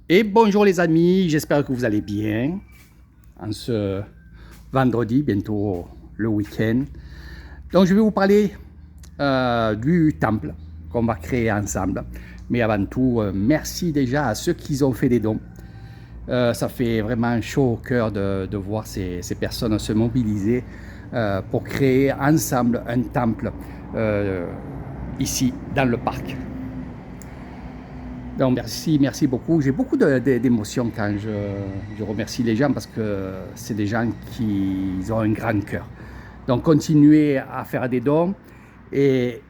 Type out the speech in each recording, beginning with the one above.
Et bonjour les amis, j'espère que vous allez bien en ce vendredi, bientôt le week-end. Donc je vais vous parler du temple qu'on va créer ensemble. Mais avant tout, merci déjà à ceux qui ont fait des dons. Ça fait vraiment chaud au cœur de voir ces personnes se mobiliser pour créer ensemble un temple ici dans le parc. Donc merci beaucoup. J'ai beaucoup d'émotions quand je remercie les gens parce que c'est des gens qui ont un grand cœur. Donc continuez à faire des dons et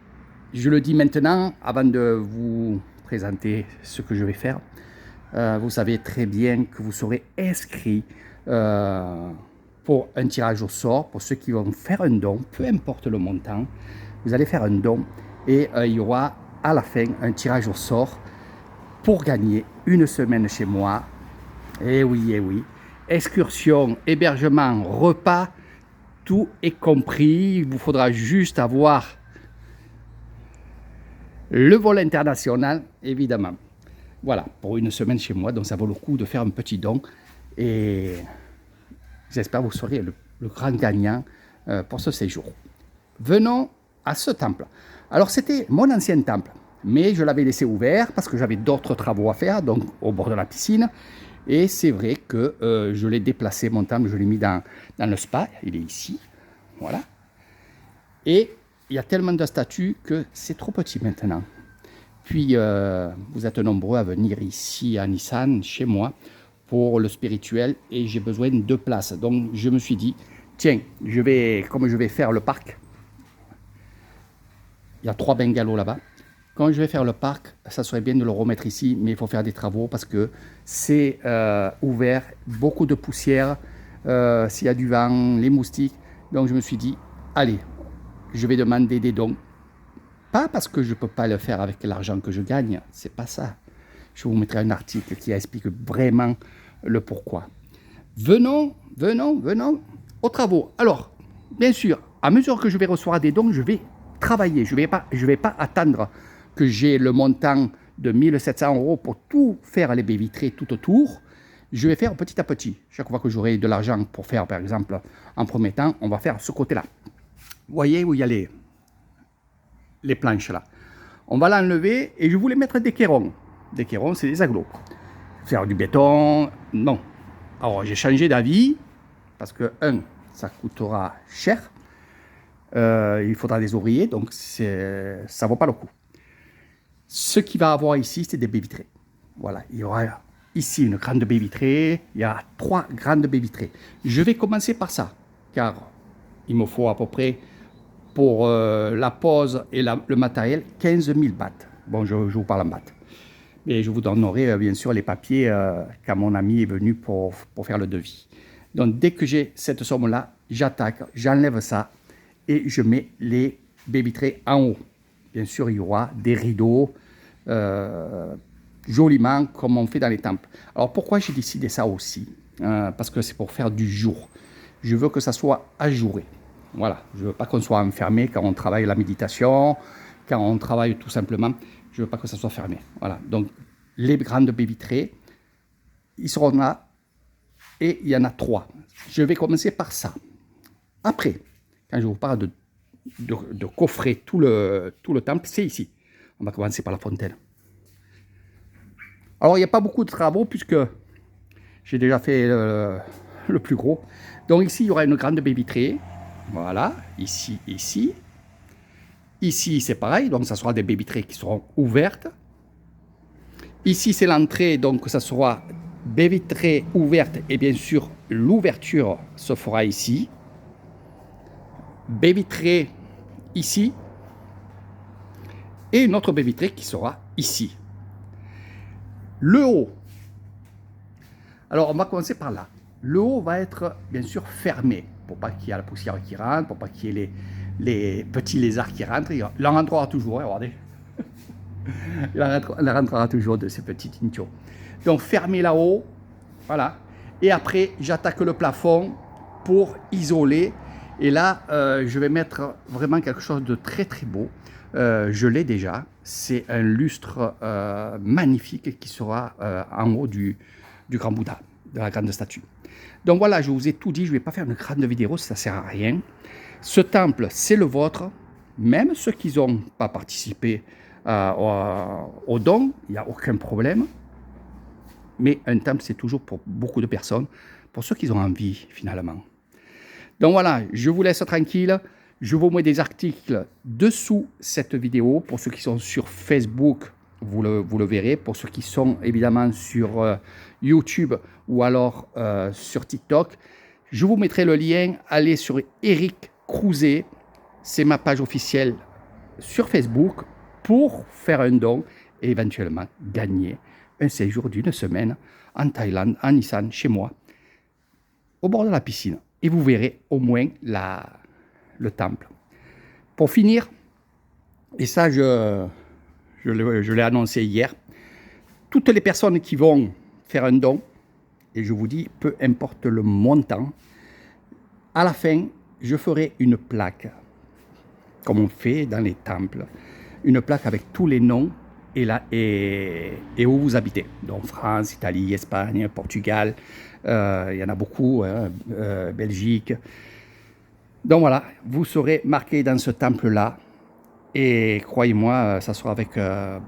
je le dis maintenant avant de vous présenter ce que je vais faire. Vous savez très bien que vous serez inscrit pour un tirage au sort pour ceux qui vont faire un don, peu importe le montant. Vous allez faire un don et il y aura à la fin un tirage au sort pour gagner une semaine chez moi. Eh oui. Excursion, hébergement, repas, tout est compris. Il vous faudra juste avoir le vol international, évidemment. Voilà, pour une semaine chez moi, donc ça vaut le coup de faire un petit don. Et j'espère que vous serez le grand gagnant pour ce séjour. Venons à ce temple. Alors c'était mon ancien temple, mais je l'avais laissé ouvert parce que j'avais d'autres travaux à faire, donc au bord de la piscine. Et c'est vrai que je l'ai déplacé, mon temple, je l'ai mis dans le spa, il est ici, voilà. Et il y a tellement de statues que c'est trop petit maintenant. Puis vous êtes nombreux à venir ici à Nissan, chez moi, pour le spirituel, et j'ai besoin de places. Donc je me suis dit, tiens, comme je vais faire le parc, il y a 3 bungalows là-bas. Quand je vais faire le parc, ça serait bien de le remettre ici, mais il faut faire des travaux parce que c'est ouvert, beaucoup de poussière, s'il y a du vent, les moustiques. Donc je me suis dit, allez, je vais demander des dons. Pas parce que je ne peux pas le faire avec l'argent que je gagne, c'est pas ça. Je vous mettrai un article qui explique vraiment le pourquoi. Venons aux travaux. Alors, bien sûr, à mesure que je vais recevoir des dons, je vais travailler. Je vais pas attendre que j'ai le montant de 1 700 € pour tout faire les baies vitrées tout autour. Je vais faire petit à petit. Chaque fois que j'aurai de l'argent pour faire, par exemple, en premier temps, on va faire ce côté-là. Vous voyez où il y a les planches là. On va l'enlever et je voulais mettre des cairons. Des cairons, c'est des agglos. Faire du béton, non. Alors j'ai changé d'avis parce que, ça coûtera cher. Il faudra des ouvriers, donc ça ne vaut pas le coup. Ce qu'il va avoir ici, c'est des baies vitrées. Voilà, il y aura ici une grande baie vitrée, il y a 3 grandes baies vitrées. Je vais commencer par ça, car il me faut à peu près, pour la pose et le matériel, 15 000 bahts. Bon, je vous parle en bahts. Et je vous donnerai bien sûr les papiers quand mon ami est venu pour faire le devis. Donc dès que j'ai cette somme-là, j'attaque, j'enlève ça et je mets les baies vitrées en haut. Bien sûr, il y aura des rideaux, joliment comme on fait dans les temples. Alors pourquoi j'ai décidé ça aussi parce que c'est pour faire du jour. Je veux que ça soit ajouré. Voilà, je ne veux pas qu'on soit enfermé quand on travaille la méditation, quand on travaille tout simplement. Je ne veux pas que ça soit fermé. Voilà, donc les grandes baies vitrées, ils seront là et il y en a 3. Je vais commencer par ça. Après, quand je vous parle de coffrer tout le temple, c'est ici. On va commencer par la fontaine. Alors, il n'y a pas beaucoup de travaux puisque j'ai déjà fait le plus gros. Donc ici, il y aura une grande baie vitrée. Voilà, ici. Ici, c'est pareil, donc ça sera des baies vitrées qui seront ouvertes. Ici, c'est l'entrée, donc ça sera baie vitrée ouverte et bien sûr, l'ouverture se fera ici. Baie vitrée ici et une autre baie vitrée qui sera ici. Le haut. Alors, on va commencer par là. Le haut va être bien sûr fermé pour pas qu'il y ait la poussière qui rentre, pour pas qu'il y ait les petits lézards qui rentrent. Il en rentrera toujours, regardez. Il en rentrera toujours de ces petits tintios. Donc, fermé là-haut, voilà. Et après, j'attaque le plafond pour isoler. Et là, je vais mettre vraiment quelque chose de très très beau. Je l'ai déjà. c'est un lustre magnifique qui sera en haut du grand Bouddha, de la grande statue. Donc voilà, je vous ai tout dit, je ne vais pas faire une grande vidéo, ça ne sert à rien. Ce temple, c'est le vôtre, même ceux qui n'ont pas participé au don, il n'y a aucun problème. Mais un temple, c'est toujours pour beaucoup de personnes, pour ceux qui ont envie finalement. Donc voilà, je vous laisse tranquille. Je vous mets des articles dessous cette vidéo. Pour ceux qui sont sur Facebook, vous le verrez. Pour ceux qui sont évidemment sur YouTube ou alors sur TikTok, je vous mettrai le lien. Allez sur Eric Crouzet. C'est ma page officielle sur Facebook pour faire un don et éventuellement gagner un séjour d'une semaine en Thaïlande, en Isan, chez moi, au bord de la piscine. Et vous verrez au moins le temple. Pour finir, et ça je l'ai annoncé hier, toutes les personnes qui vont faire un don, et je vous dis, peu importe le montant, à la fin, je ferai une plaque, comme on fait dans les temples, une plaque avec tous les noms et où vous habitez. Donc France, Italie, Espagne, Portugal, il y en a beaucoup, hein, Belgique. Donc voilà, vous serez marqué dans ce temple-là. Et croyez-moi, ça sera avec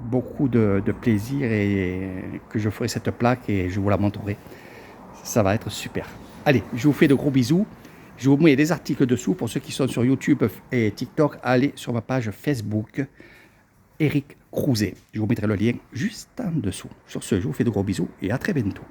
beaucoup de plaisir et que je ferai cette plaque et je vous la montrerai. Ça va être super. Allez, je vous fais de gros bisous. Je vous mets des articles dessous. Pour ceux qui sont sur YouTube et TikTok, allez sur ma page Facebook, Eric Crouzet. Je vous mettrai le lien juste en dessous. Sur ce, je vous fais de gros bisous et à très bientôt.